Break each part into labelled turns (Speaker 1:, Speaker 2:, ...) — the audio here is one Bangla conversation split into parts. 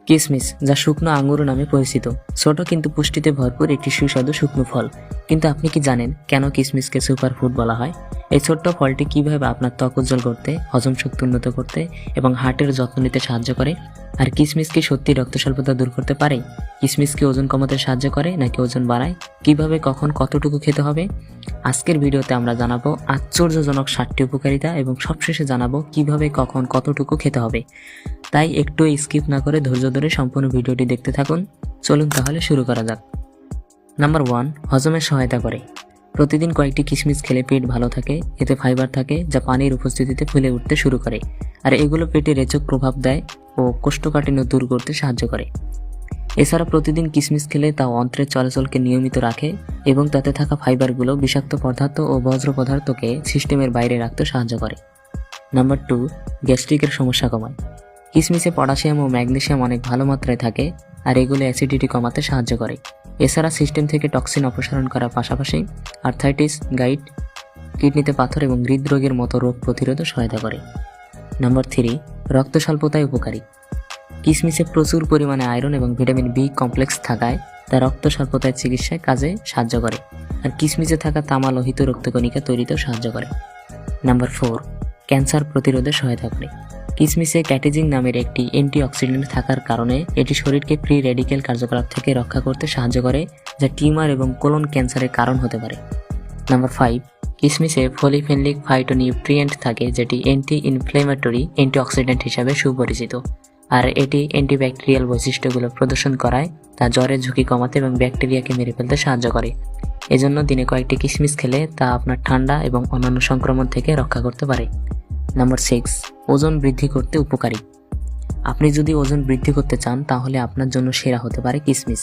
Speaker 1: কিসমিস, যা শুকনো আঙুর নামে পরিচিত, ছোট কিন্তু পুষ্টিতে ভরপুর একটি সুস্বাদু শুকনো ফল। কিন্তু আপনি কি জানেন কেন কিসমিসকে সুপার ফুড বলা হয়? এই ছোট্ট ফলটি কিভাবে আপনার ত্বক উজ্জ্বল করতে, হজম শক্তি উন্নত করতে এবং হার্টের যত্ন নিতে সাহায্য করে? আর কিসমিস কি সত্যি রক্ত স্বল্পতা দূর করতে পারে? কিসমিস কি ওজন কমাতে সাহায্য করে নাকি ওজন বাড়ায়? কিভাবে, কখন, কতটুকু খেতে হবে? আজকের ভিডিওতে আমরা জানাবো আশ্চর্যজনক 7টি উপকারিতা এবং সবশেষে জানাবো কিভাবে, কখন, কতটুকু খেতে হবে। তাই একটু স্কিপ না করে ধৈর্য ধরে সম্পূর্ণ ভিডিওটি দেখতে থাকুন। চলুন তাহলে শুরু করা যাক। নাম্বার 1, হজমে সহায়তা করে। প্রতিদিন কয়েকটি কিশমিশ খেলে পেট ভালো থাকে। এতে ফাইবার থাকে যা পানির উপস্থিতিতে ফুলে উঠতে শুরু করে, আর এগুলো পেটে রেচক প্রভাব দেয় ও কোষ্ঠকাঠিন্য দূর করতে সাহায্য করে। এছাড়া প্রতিদিন কিশমিশ খেলে তা অন্ত্রের চলাচলকে নিয়মিত রাখে এবং তাতে থাকা ফাইবারগুলো বিষাক্ত পদার্থ ও বজ্র পদার্থকে সিস্টেমের বাইরে রাখতে সাহায্য করে। নাম্বার 2, গ্যাস্ট্রিকের সমস্যা কমায়। কিশমিশে পটাশিয়াম ও ম্যাগনেসিয়াম অনেক ভালো মাত্রায় থাকে, আর এগুলো অ্যাসিডিটি কমাতে সাহায্য করে। এছাড়া সিস্টেম থেকে টক্সিন অপসারণ করার পাশাপাশি আর্থাইটিস, গাইট, কিডনিতে পাথর এবং হৃদরোগের মতো রোগ প্রতিরোধে সহায়তা করে। নাম্বার 3, রক্ত স্বল্পতায় উপকারী। কিশমিশে প্রচুর পরিমাণে আয়রন এবং ভিটামিন বি কমপ্লেক্স থাকায় তা রক্ত স্বল্পতায় চিকিৎসায় কাজে সাহায্য করে, আর কিশমিশে থাকা তামা লোহিত রক্তকণিকা তৈরিতেও সাহায্য করে। নাম্বার 4, ক্যান্সার প্রতিরোধে সহায়তা করে। কিশমিশে ক্যাটেজিন নামের একটি অ্যান্টিঅক্সিডেন্ট থাকার কারণে এটি শরীরকে ফ্রি রেডিক্যাল কার্যকলাপ থেকে রক্ষা করতে সাহায্য করে, যা টিউমার এবং কোলন ক্যান্সারের কারণ হতে পারে। নাম্বার 5, কিশমিশে ফলিফেনলিক ফাইটোনিউট্রিয়েন্ট থাকে, যেটি অ্যান্টি ইনফ্লেমেটরি অ্যান্টিঅক্সিডেন্ট হিসাবে সুপরিচিত, আর এটি অ্যান্টিব্যাকটেরিয়াল বৈশিষ্ট্যগুলো প্রদর্শন করায় তা জ্বরের ঝুঁকি কমাতে এবং ব্যাকটেরিয়াকে মেরে ফেলতে সাহায্য করে। এজন্য দিনে কয়েকটি কিশমিশ খেলে তা আপনার ঠান্ডা এবং অন্যান্য সংক্রমণ থেকে রক্ষা করতে পারে। নাম্বার 6, ওজন বৃদ্ধি করতে উপকারী। আপনি যদি ওজন বৃদ্ধি করতে চান তাহলে আপনার জন্য সেরা হতে পারে কিশমিশ।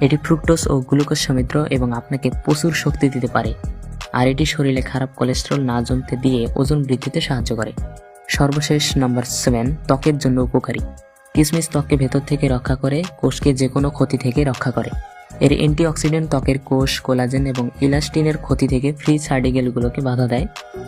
Speaker 1: এটি ফ্রুক্টোজ ও গ্লুকোজ সমৃদ্ধ এবং আপনাকে প্রচুর শক্তি দিতে পারে, আর এটি শরীরে খারাপ কোলেস্টেরল না জমতে দিয়ে ওজন বৃদ্ধিতে সাহায্য করে। সর্বশেষ নাম্বার 7, ত্বকের জন্য উপকারী। কিশমিশ ত্বককে ভেতর থেকে রক্ষা করে, কোষকে যে কোনো ক্ষতি থেকে রক্ষা করে। এর অ্যান্টিঅক্সিডেন্ট ত্বকের কোষ, কোলাজেন এবং ইলাস্টিনের ক্ষতি থেকে ফ্রি সার্ডিকেলগুলোকে বাধা দেয়।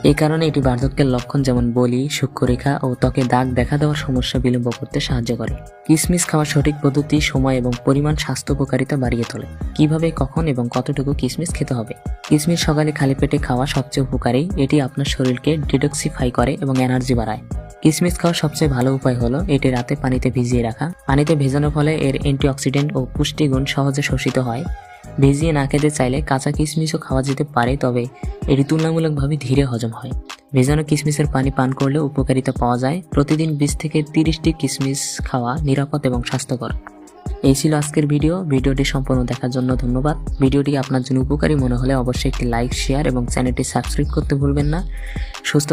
Speaker 1: এই কারণে এটি বার্ধক্যের লক্ষণ যেমন বলি, সূক্ষ্মরেখা ও ত্বকে দাগ দেখা দেওয়ার সমস্যা বিলম্ব করতে সাহায্য করে। কিশমিশ খাওয়ার সঠিক পদ্ধতি, সময় এবং পরিমাণ স্বাস্থ্য উপকারিতা বাড়িয়ে তোলে। কিভাবে, কখন এবং কতটুকু কিশমিশ খেতে হবে? কিশমিশ সকালে খালি পেটে খাওয়া সবচেয়ে উপকারী। এটি আপনার শরীরকে ডিটক্সিফাই করে এবং এনার্জি বাড়ায়। কিশমিশ খাওয়ার সবচেয়ে ভালো উপায় হলো এটি রাতে পানিতে ভিজিয়ে রাখা। পানিতে ভেজানোর ফলে এর অ্যান্টিঅক্সিডেন্ট ও পুষ্টিগুণ সহজে শোষিত হয়। ভিজিয়ে না খেতে চাইলে কাঁচা কিশমিশও খাওয়া যেতে পারে, তবে এটি তুলনামূলকভাবে ধীরে হজম হয়। ভেজানো কিশমিশের পানি পান করলে উপকারিতা পাওয়া যায়। প্রতিদিন 20 থেকে 30টি কিশমিশ খাওয়া নিরাপদ এবং স্বাস্থ্যকর। এই ছিল আজকের ভিডিওটি সম্পূর্ণ দেখার জন্য ধন্যবাদ। ভিডিওটি আপনার জন্য উপকারী মনে হলে অবশ্যই একটি লাইক, শেয়ার এবং চ্যানেলটি সাবস্ক্রাইব করতে ভুলবেন না। সুস্থ